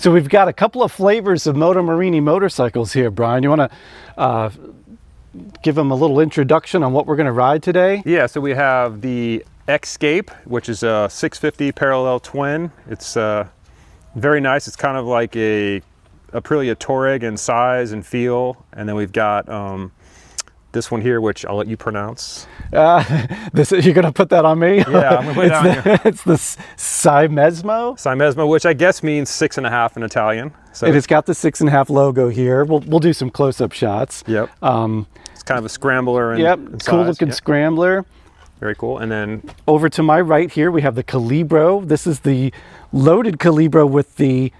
So we've got a couple of flavors of Moto Morini motorcycles here, Brian. You want to give them a little introduction on what we're going to ride today? Yeah, so we have the X-Cape, which is a 650 parallel twin. It's very nice. It's kind of like a Aprilia Touareg in size and feel. And then we've got this one here, which I'll let you pronounce. You're going to put that on me? Yeah, I'm going to put it on you. It's the Seiemezzo? Seiemezzo, which I guess means 6.5 in Italian. So It has got the 6.5 logo here. We'll do some close-up shots. Yep. It's kind of a scrambler. In Cool looking scrambler. Very cool. And then over to my right here, we have the Calibro. This is the loaded Calibro with the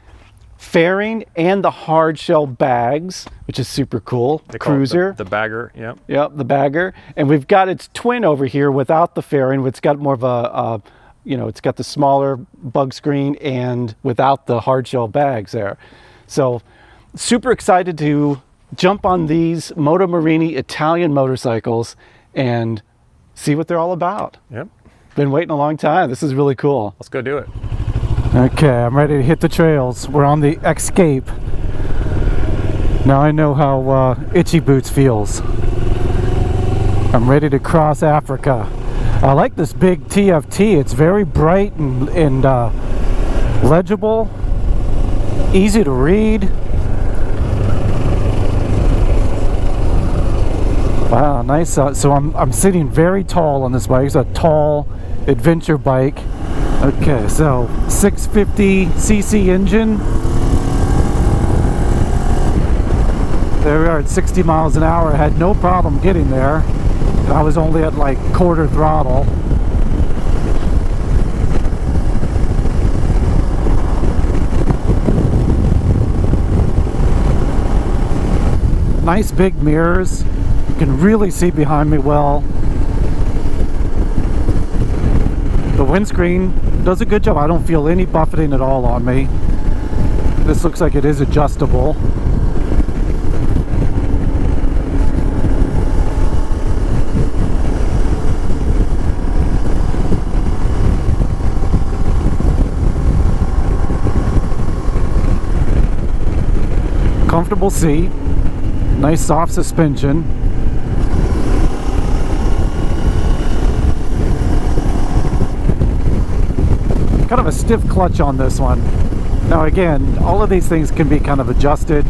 fairing and the hard shell bags, which is super cool. They call Cruiser. it the Bagger, yep. Yep, the Bagger. And we've got its twin over here without the fairing. It's got more of a, it's got the smaller bug screen and without the hard shell bags there. So super excited to jump on these Moto Morini Italian motorcycles and see what they're all about. Yep. Been waiting a long time. This is really cool. Let's go do it. Okay, I'm ready to hit the trails. We're on the X-Cape. Now I know how Itchy Boots feels. I'm ready to cross Africa. I like this big TFT. It's very bright and legible, easy to read. Wow, nice. So I'm sitting very tall on this bike. It's a tall adventure bike. Okay, so 650cc engine. There we are at 60 miles an hour. I had no problem getting there. I was only at like quarter throttle. Nice big mirrors. You can really see behind me well. The windscreen does a good job. I don't feel any buffeting at all on me. This looks like it is adjustable. Comfortable seat. Nice soft suspension. Kind of a stiff clutch on this one. Now again, all of these things can be kind of adjusted.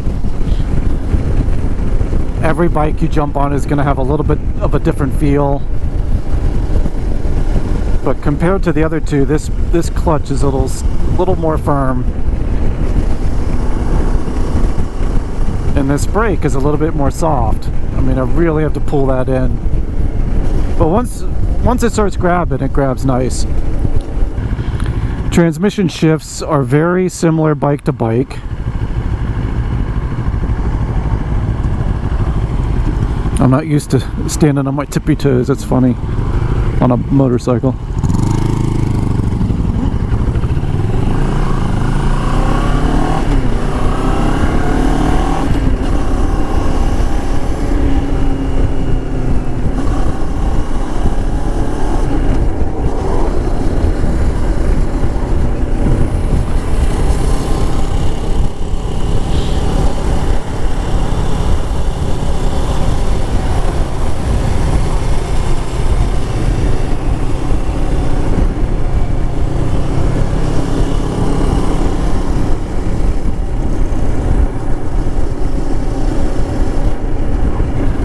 Every bike you jump on is going to have a little bit of a different feel. But compared to the other two, this clutch is a little more firm. And this brake is a little bit more soft. I mean, I really have to pull that in. But once it starts grabbing, it grabs nice. Transmission shifts are very similar bike to bike. I'm not used to standing on my tippy toes. It's funny on a motorcycle.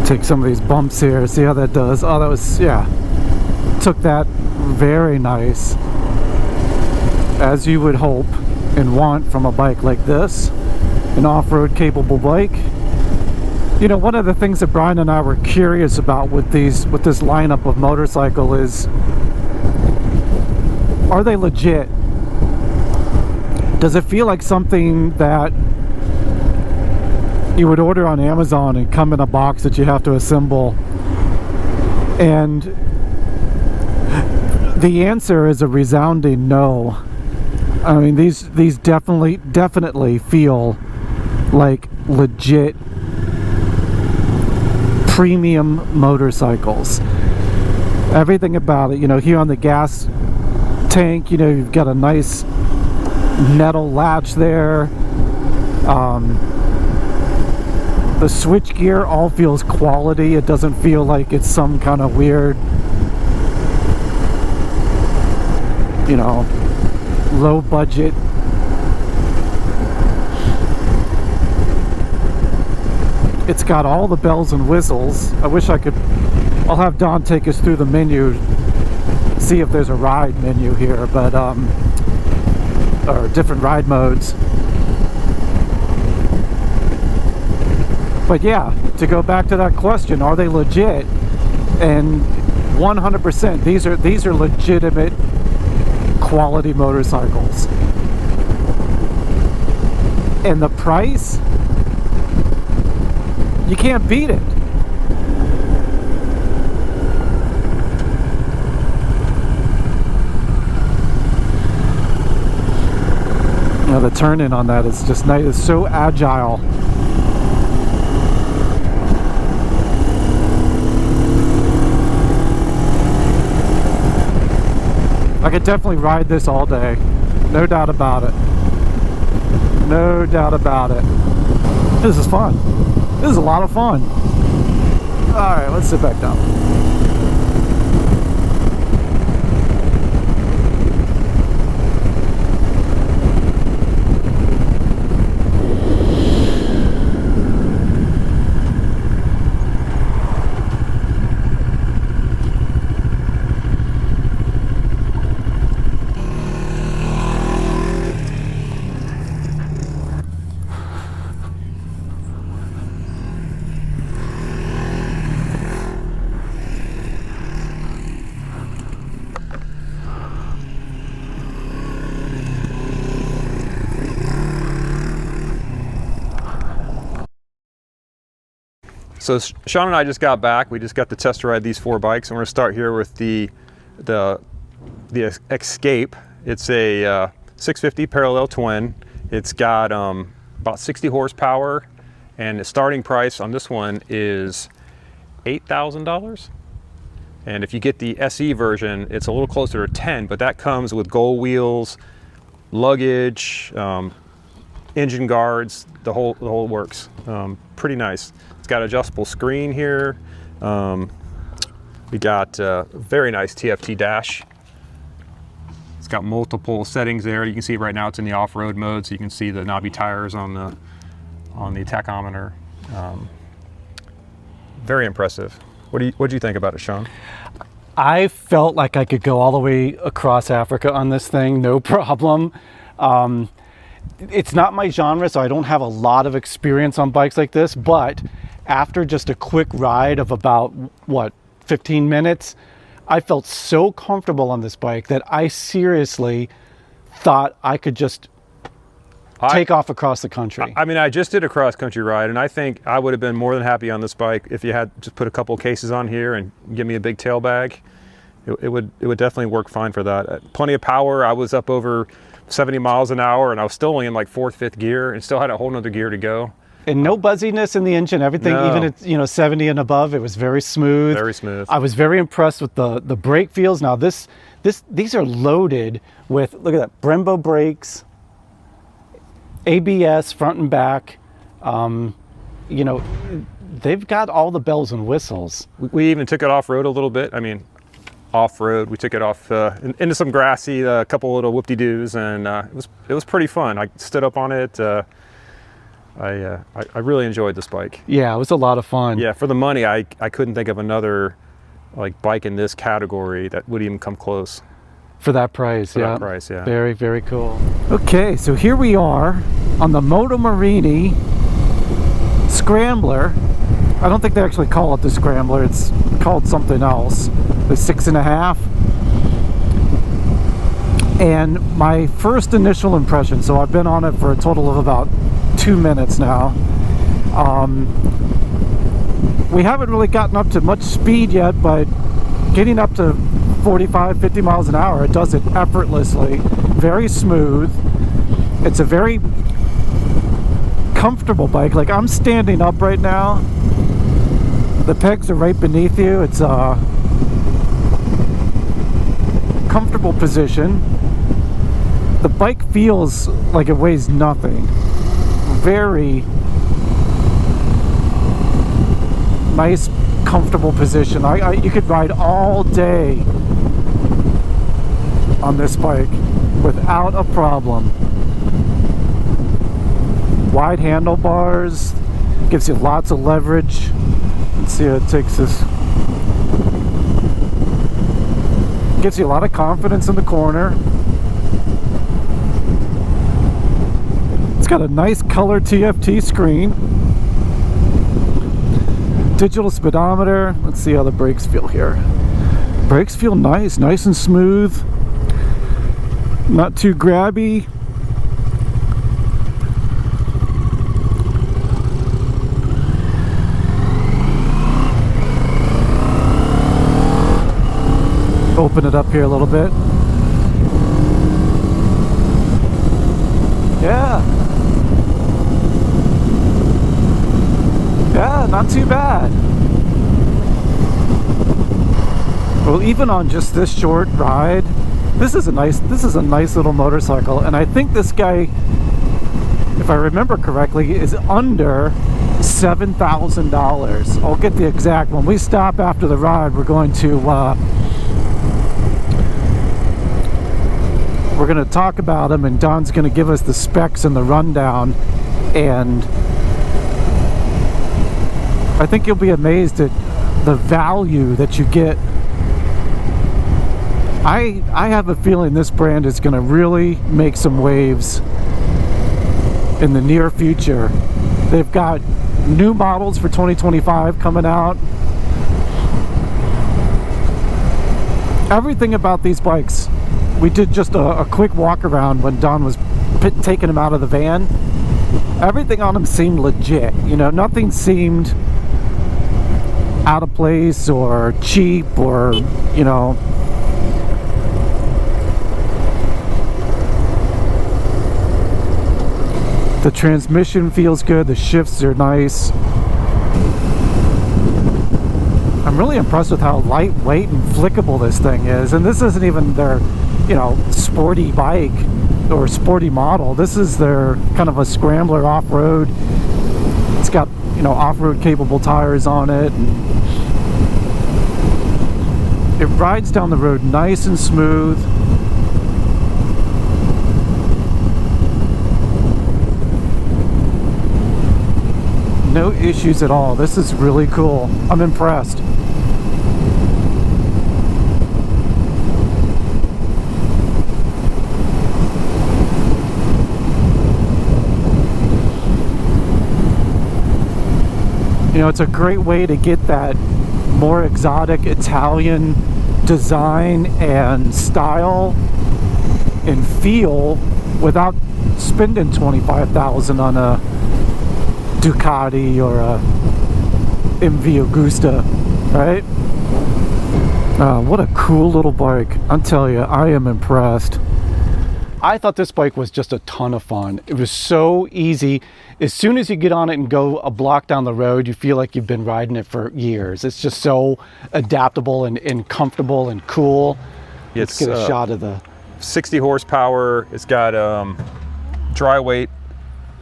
Take some of these bumps here, see how that does. Oh, that was, yeah, took that very nice, as you would hope and want from a bike like this, an off-road capable bike. You know, one of the things that Brian and I were curious about with this lineup of motorcycle is, are they legit? Does it feel like something that you would order on Amazon and come in a box that you have to assemble? And the answer is a resounding no. I mean, these definitely feel like legit premium motorcycles. Everything about it, you know, here on the gas tank, you know, you've got a nice metal latch there. The switch gear all feels quality. It doesn't feel like it's some kind of weird, you know, low budget. It's got all the bells and whistles. I wish I could. I'll have Don take us through the menu, see if there's a ride menu here, but or different ride modes. But yeah, to go back to that question, are they legit? And 100%, these are legitimate quality motorcycles. And the price, you can't beat it. You know, the turn-in on that is just nice. It's so agile. I could definitely ride this all day. No doubt about it. No doubt about it. This is fun. This is a lot of fun. Alright, let's sit back down. So Sean and I just got back. We just got to test ride these 4 bikes, and we're gonna start here with the X-Cape. It's a 650 parallel twin. It's got about 60 horsepower, and the starting price on this one is $8,000. And if you get the SE version, it's a little closer to 10, but that comes with gold wheels, luggage, engine guards, the whole works. Pretty nice. It's got adjustable screen here. We got a very nice TFT dash. It's got multiple settings there. You can see right now it's in the off-road mode, so you can see the knobby tires on the tachometer. Very impressive. What do you think about it, Sean? I felt like I could go all the way across Africa on this thing, no problem. It's not my genre, so I don't have a lot of experience on bikes like this, but after just a quick ride of about, what, 15 minutes, I felt so comfortable on this bike that I seriously thought I could just take off across the country. I mean, I just did a cross-country ride, and I think I would have been more than happy on this bike if you had just put a couple cases on here and give me a big tail bag. It would definitely work fine for that. Plenty of power. I was up over 70 miles an hour, and I was still only in like 4th, 5th gear, and still had a whole nother gear to go. And no buzziness in the engine. Everything, no. Even at 70 and above, it was very smooth. Very smooth. I was very impressed with the brake feels. Now these are loaded with, look at that, Brembo brakes, ABS front and back. You know, they've got all the bells and whistles. We even took it off-road a little bit. I mean, off-road, we took it off into some grassy, a couple little whoop-de-doos, and it was pretty fun. I stood up on it. I really enjoyed this bike. Yeah, it was a lot of fun. Yeah, for the money, I couldn't think of another like bike in this category that would even come close. For that price, for that price, yeah. Very, very cool. Okay, so here we are on the Moto Morini Scrambler. I don't think they actually call it the Scrambler. It's called something else. The 6.5. And my first initial impression, so I've been on it for a total of about 2 minutes now. We haven't really gotten up to much speed yet, but getting up to 45, 50 miles an hour, it does it effortlessly. Very smooth. It's a very comfortable bike. Like, I'm standing up right now. The pegs are right beneath you. It's a comfortable position. The bike feels like it weighs nothing. very nice, comfortable position. You could ride all day on this bike without a problem. Wide handlebars, gives you lots of leverage. Let's see how it takes us. Gives you a lot of confidence in the corner. It's got a nice color TFT screen. Digital speedometer. Let's see how the brakes feel here. Brakes feel nice and smooth. Not too grabby. Open it up here a little bit. Yeah. Yeah, not too bad. Well, even on just this short ride, this is a nice little motorcycle, and I think this guy, if I remember correctly, is under $7,000. I'll get the exact. When we stop after the ride, we're going to talk about him, and Don's going to give us the specs and the rundown, and I think you'll be amazed at the value that you get. I have a feeling this brand is going to really make some waves in the near future. They've got new models for 2025 coming out. Everything about these bikes, we did just a quick walk around when Don was taking them out of the van. Everything on them seemed legit. You know, nothing seemed out of place or cheap or, you know. The transmission feels good. The shifts are nice. I'm really impressed with how lightweight and flickable this thing is. And this isn't even their, you know, sporty bike or sporty model. This is their kind of a scrambler off-road. It's got, you know, off-road capable tires on it. And it rides down the road nice and smooth. No issues at all. This is really cool. I'm impressed. You know, it's a great way to get that more exotic Italian design and style and feel without spending $25,000 on a Ducati or a MV Agusta, right? What a cool little bike. I'll tell you, I am impressed. I thought this bike was just a ton of fun. It was so easy. As soon as you get on it and go a block down the road, you feel like you've been riding it for years. It's just so adaptable and comfortable and cool. Let's get a shot of the 60 horsepower. It's got dry weight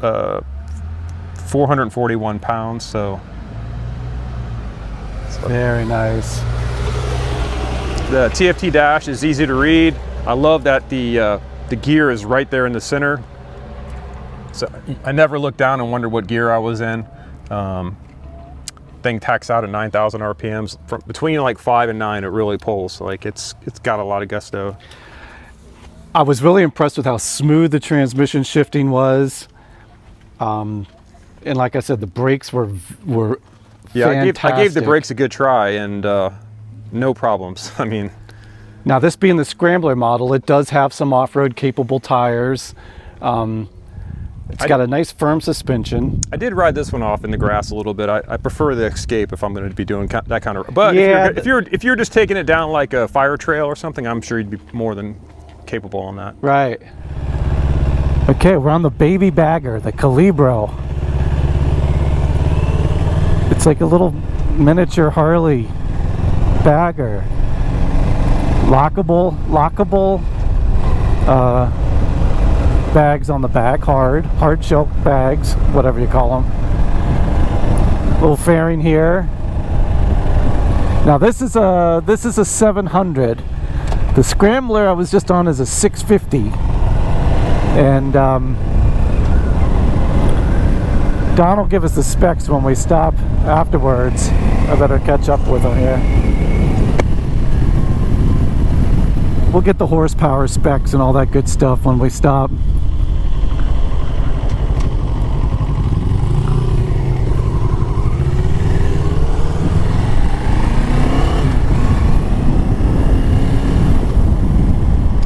441 pounds, so very nice. The TFT dash is easy to read. I love that the gear is right there in the center, so I never looked down and wondered what gear I was in. Thing tacks out at 9,000 RPMs. From between like 5 and 9, it really pulls. Like it's got a lot of gusto. I was really impressed with how smooth the transmission shifting was. And like I said, the brakes were yeah, fantastic. I gave the brakes a good try, and no problems. I mean, now this being the Scrambler model, it does have some off-road capable tires. It's got a nice firm suspension. I did ride this one off in the grass a little bit. I prefer the X-Cape if I'm going to be doing that kind of. But yeah, if you're just taking it down like a fire trail or something, I'm sure you'd be more than capable on that. Right. Okay, we're on the baby bagger, the Calibro. It's like a little miniature Harley bagger. Lockable bags on the back, hard choke bags, whatever you call them. Little fairing here. Now this is a 700. The Scrambler I was just on is a 650, and Don will give us the specs when we stop afterwards. I better catch up with him here. We'll get the horsepower specs and all that good stuff when we stop.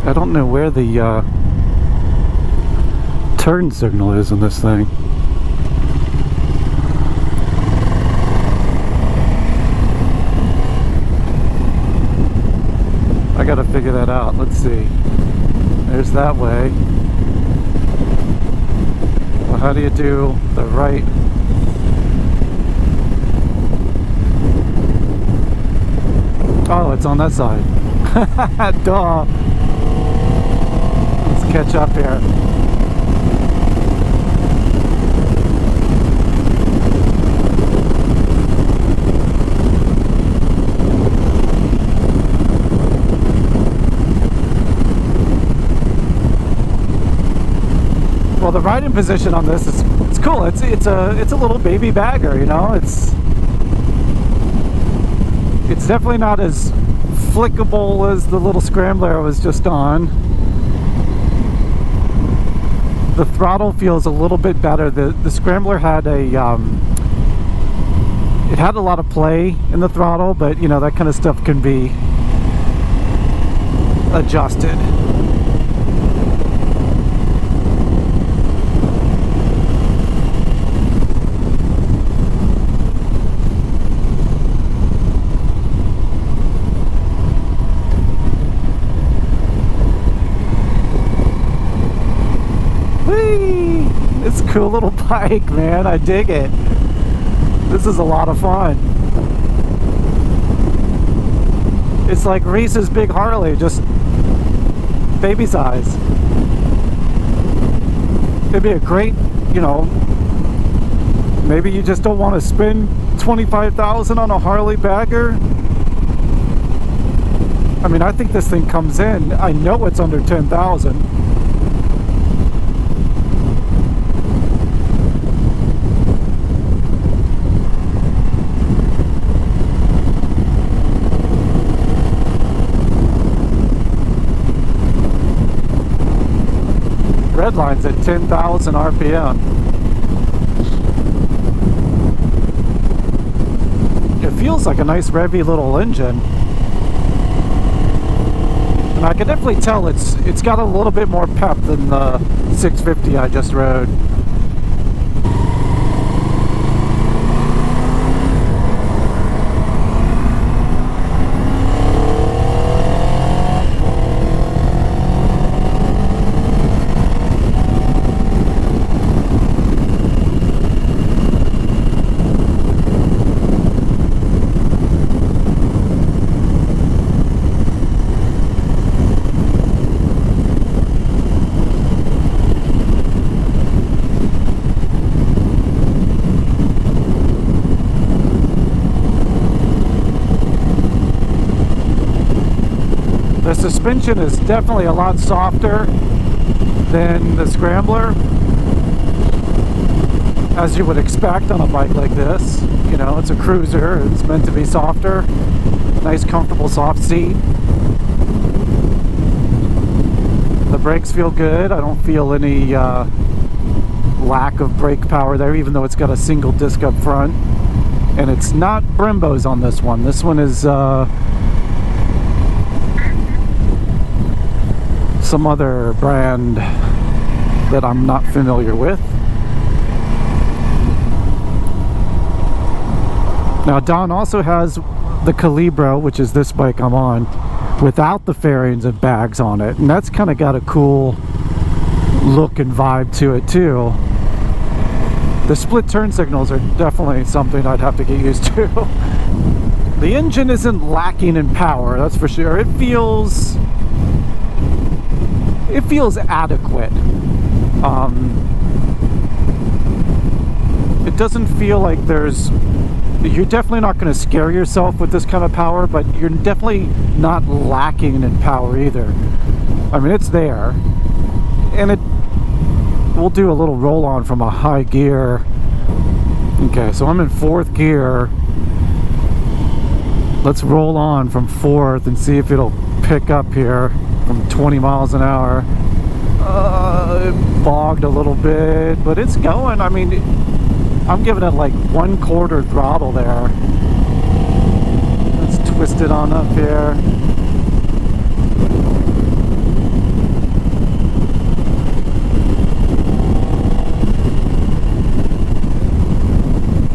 I don't know where the turn signal is in this thing. I gotta figure that out. Let's see. There's that way. Well, how do you do the right? Oh, it's on that side. Duh. Let's catch up here. Well, the riding position on this is it's cool. It's a little baby bagger, you know. It's definitely not as flickable as the little Scrambler I was just on. The throttle feels a little bit better. The Scrambler had it had a lot of play in the throttle, but you know, that kind of stuff can be adjusted. It's a cool little bike, man. I dig it. This is a lot of fun. It's like Reese's Big Harley, just baby size. It'd be a great, you know, maybe you just don't want to spend $25,000 on a Harley Bagger. I mean, I think this thing comes in, I know it's under 10,000. Red line's at 10,000 RPM. It feels like a nice revvy little engine. And I can definitely tell it's got a little bit more pep than the 650 I just rode. The suspension is definitely a lot softer than the Scrambler, as you would expect on a bike like this. You know, it's a cruiser, it's meant to be softer. Nice comfortable soft seat. The brakes feel good. I don't feel any lack of brake power there, even though it's got a single disc up front. And it's not Brembo's on this one. This one is some other brand that I'm not familiar with. Now Don also has the Calibro, which is this bike I'm on, without the fairings and bags on it, and that's kind of got a cool look and vibe to it too. The split turn signals are definitely something I'd have to get used to. The engine isn't lacking in power, that's for sure. It feels adequate. It doesn't feel like you're definitely not going to scare yourself with this kind of power, but you're definitely not lacking in power either. I mean, it's there, and we'll do a little roll on from a high gear. Okay, so I'm in 4th gear. Let's roll on from 4th and see if it'll pick up here from 20 miles an hour. It bogged a little bit, but it's going. I mean, I'm giving it like 1/4 throttle there. Let's twist it on up here.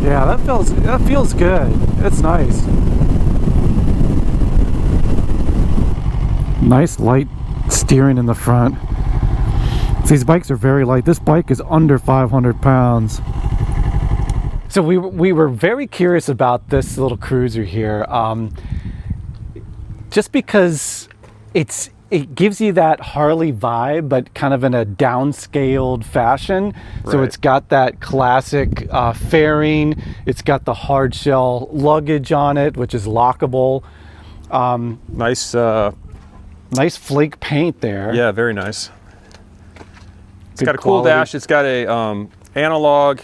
Yeah, that feels good. It's nice. Nice light steering in the front. These bikes are very light. This bike is under 500 pounds. So we were very curious about this little cruiser here, just because it gives you that Harley vibe, but kind of in a downscaled fashion. Right. So it's got that classic fairing. It's got the hard shell luggage on it, which is lockable. Nice flake paint there. Yeah, very nice. It's Good got a cool quality. dash. It's got a analog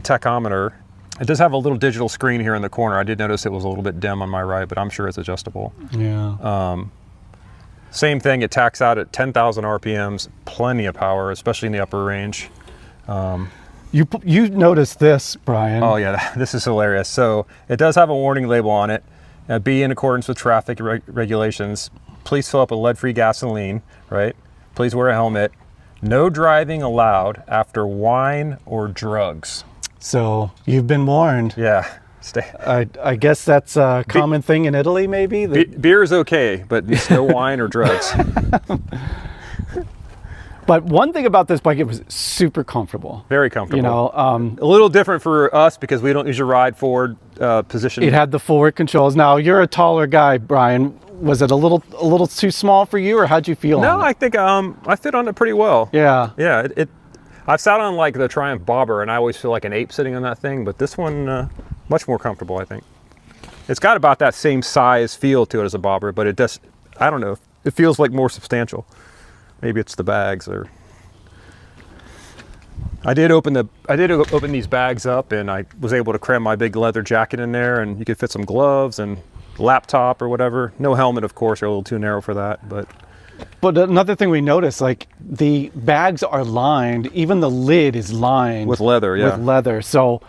tachometer. It does have a little digital screen here in the corner. I did notice it was a little bit dim on my right, but I'm sure it's adjustable. Yeah. Same thing, it tacks out at 10,000 RPMs, plenty of power, especially in the upper range. You noticed this, Brian. Oh yeah, this is hilarious. So it does have a warning label on it. Be in accordance with traffic regulations. Please fill up with lead-free gasoline, right? Please wear a helmet. No driving allowed after wine or drugs. So you've been warned. Yeah. I guess that's a common thing in Italy, maybe? Beer is okay, but no wine or drugs. But one thing about this bike, it was super comfortable. Very comfortable. You know, a little different for us because we don't usually ride forward position. It had the forward controls. Now you're a taller guy, Brian. Was it a little too small for you, or how'd you feel? No, on it? I think I fit on it pretty well. Yeah. Yeah. I've sat on like the Triumph Bobber, and I always feel like an ape sitting on that thing. But this one, much more comfortable, I think. It's got about that same size feel to it as a Bobber, but it does. I don't know. It feels like more substantial. Maybe it's the bags, or I did open these bags up, and I was able to cram my big leather jacket in there, and you could fit some gloves and laptop or whatever. No helmet, of course, you're a little too narrow for that, but another thing we noticed, like the bags are lined, even the lid is lined with leather. Yeah, with leather. So,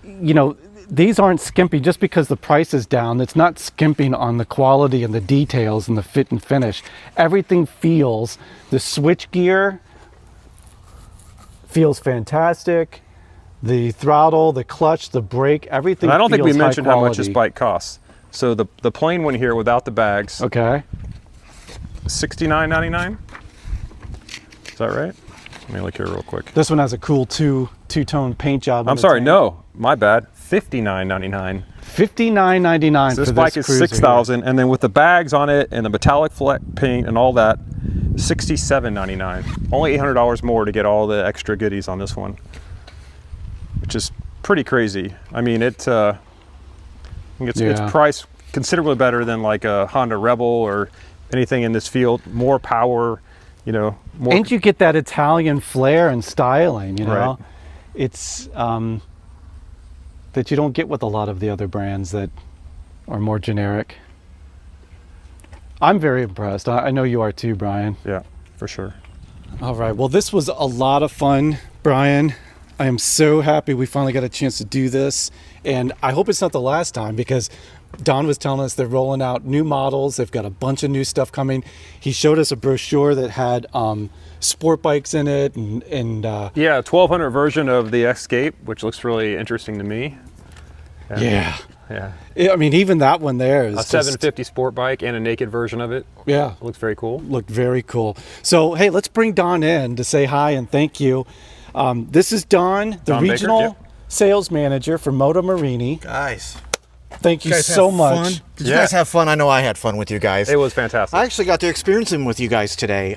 you know, these aren't skimpy just because the price is down. It's not skimping on the quality and the details and the fit and finish. Everything feels, the switch gear feels fantastic. The throttle, the clutch, the brake, everything. And I don't think we feels high mentioned how much this quality. bike costs. So the plain one here without the bags, Okay. $69.99. Is that right? Let me look here real quick. This one has a cool two-tone paint job. I'm sorry, no, my bad. $59.99. $59.99 So this for bike this is cruiser $6,000, and then with the bags on it and the metallic fleck paint and all that, $67.99. Only $800 more to get all the extra goodies on this one, which is pretty crazy. I mean, it's priced considerably better than like a Honda Rebel or anything in this field. More power, you know. More. And you get that Italian flair and styling, you know. Right. It's that you don't get with a lot of the other brands that are more generic. I'm very impressed. I know you are too, Brian. Yeah, for sure. All right. Well, this was a lot of fun, Brian. I am so happy we finally got a chance to do this. And I hope it's not the last time, because Don was telling us they're rolling out new models. They've got a bunch of new stuff coming. He showed us a brochure that had sport bikes in it. And yeah, 1200 version of the X-Cape, which looks really interesting to me. Yeah. Yeah. I mean, even that one there is a 750 sport bike and a naked version of it. Yeah. It looks very cool. Looked very cool. So, hey, let's bring Don in to say hi and thank you. This is Don, the Don regional Baker, yep. sales manager for Moto Morini. Guys, Thank you guys so have much. fun? Did you guys have fun? I know I had fun with you guys. It was fantastic. I actually got to experience them with you guys today.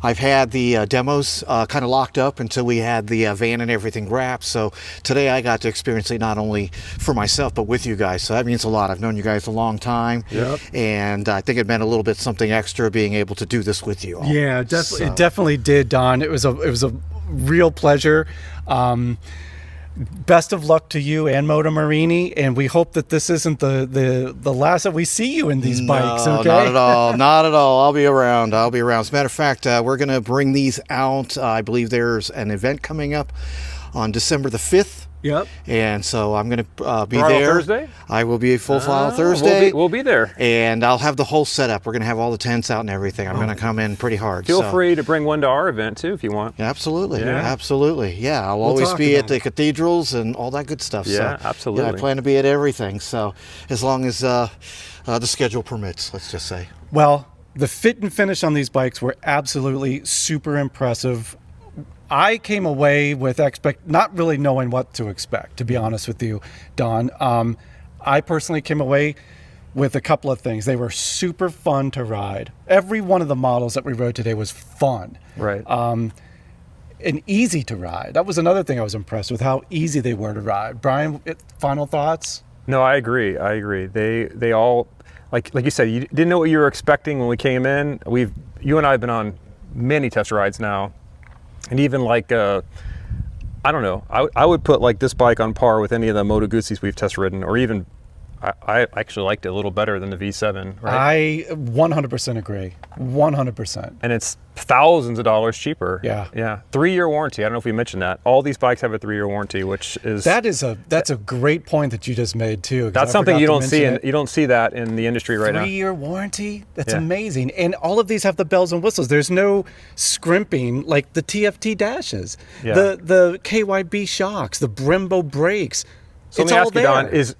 I've had the demos kind of locked up until we had the van and everything wrapped. So today I got to experience it not only for myself, but with you guys. So that means a lot. I've known you guys a long time. Yep. And I think it meant a little bit something extra being able to do this with you all. Yeah, definitely. It definitely did, Don. It was a real pleasure. Best of luck to you and Moto Morini, and we hope that this isn't the last that we see you in these bikes. Okay? Not at all. Not at all. I'll be around. I'll be around. As a matter of fact, we're going to bring these out. I believe there's an event coming up on December the 5th. Yep. And so I'm going to be Throttle there. Thursday? I will be full throttle Thursday. We'll be there. And I'll have the whole setup. We're going to have all the tents out and everything. I'm going to come in pretty hard. Feel free to bring one to our event too if you want. Absolutely. Yeah. Absolutely. Yeah. I'll always be at the cathedrals and all that good stuff. Yeah, so, absolutely. Yeah, I plan to be at everything. So as long as the schedule permits, let's just say. Well, the fit and finish on these bikes were absolutely super impressive. I came away with not really knowing what to expect, to be honest with you, Don. I personally came away with a couple of things. They were super fun to ride. Every one of the models that we rode today was fun. Right. And easy to ride. That was another thing I was impressed with, how easy they were to ride. Brian, final thoughts? No, I agree. They all, like you said, you didn't know what you were expecting when we came in. You and I have been on many test rides now. And even like, I don't know, I would put like this bike on par with any of the Moto Guzzi's we've test ridden, or even, I actually liked it a little better than the V7, right? I 100% agree, 100%. And it's thousands of dollars cheaper. Yeah. Yeah. 3-year warranty. I don't know if we mentioned that. All these bikes have a 3-year warranty, which is... That's a great point that you just made too. That's something you don't see, you don't see that in the industry right now. 3-year warranty? That's amazing. And all of these have the bells and whistles. There's no scrimping like the TFT dashes, the KYB shocks, the Brembo brakes. So it's let me all ask you, Don,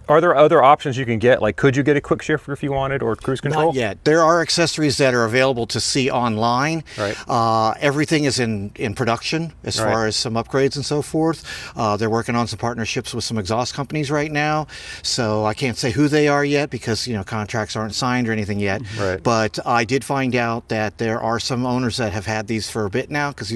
are there other options you can get? Like, could you get a quick shifter if you wanted, or cruise control? Not yet. There are accessories that are available to see online. Right. Everything is in production as far as some upgrades and so forth. They're working on some partnerships with some exhaust companies right now. So I can't say who they are yet because, contracts aren't signed or anything yet. Right. But I did find out that there are some owners that have had these for a bit now, because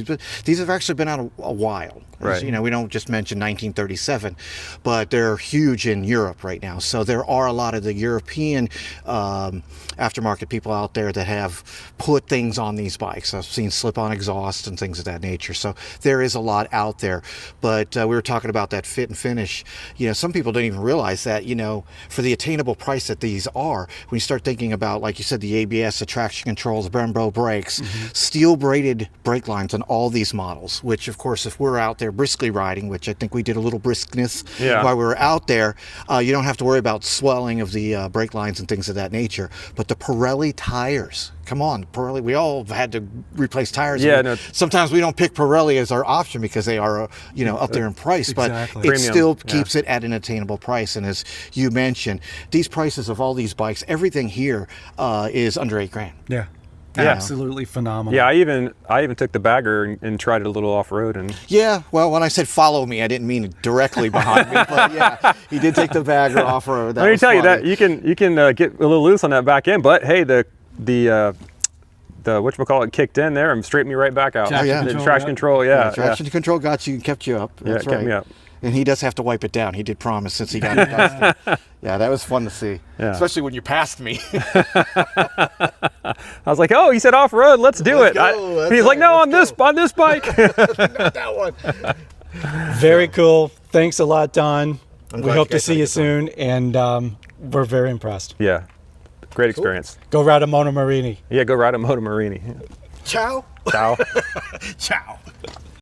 these have actually been out a while. Right. We don't just mention 1937, but they're huge in Europe right now. So there are a lot of the European aftermarket people out there that have put things on these bikes. I've seen slip-on exhaust and things of that nature. So there is a lot out there. But we were talking about that fit and finish. Some people don't even realize that, for the attainable price that these are, when you start thinking about, like you said, the ABS, the traction controls, Brembo brakes, steel braided brake lines on all these models, which of course, if we're out there briskly riding, which I think we did a little briskness while we were out there, you don't have to worry about swelling of the brake lines and things of that nature. But the Pirelli tires, come on, Pirelli, we all had to replace tires. Sometimes we don't pick Pirelli as our option because they are up there in price, but it still keeps it at an attainable price. And as you mentioned, these prices of all these bikes, everything here is under $8,000. Yeah. Absolutely phenomenal. Yeah, I even took the Bagger and tried it a little off-road. And well, when I said follow me, I didn't mean directly behind me, but yeah, he did take the Bagger off-road. Let me tell you that you can get a little loose on that back end, but hey, the whatchamacallit kicked in there and straightened me right back out. Traction control, traction control got you and kept you up. That's kept me up. And he does have to wipe it down. He did promise since he got it dusted. Yeah, that was fun to see. Yeah. Especially when you passed me. I was like, oh, he said off-road, let's do it. He's like, no, on this bike. Not that one. Very cool. Thanks a lot, Don. We hope to see you soon, and we're very impressed. Yeah, great experience. Go ride a Moto Morini. Yeah, go ride a Moto Morini. Ciao. Ciao. Ciao.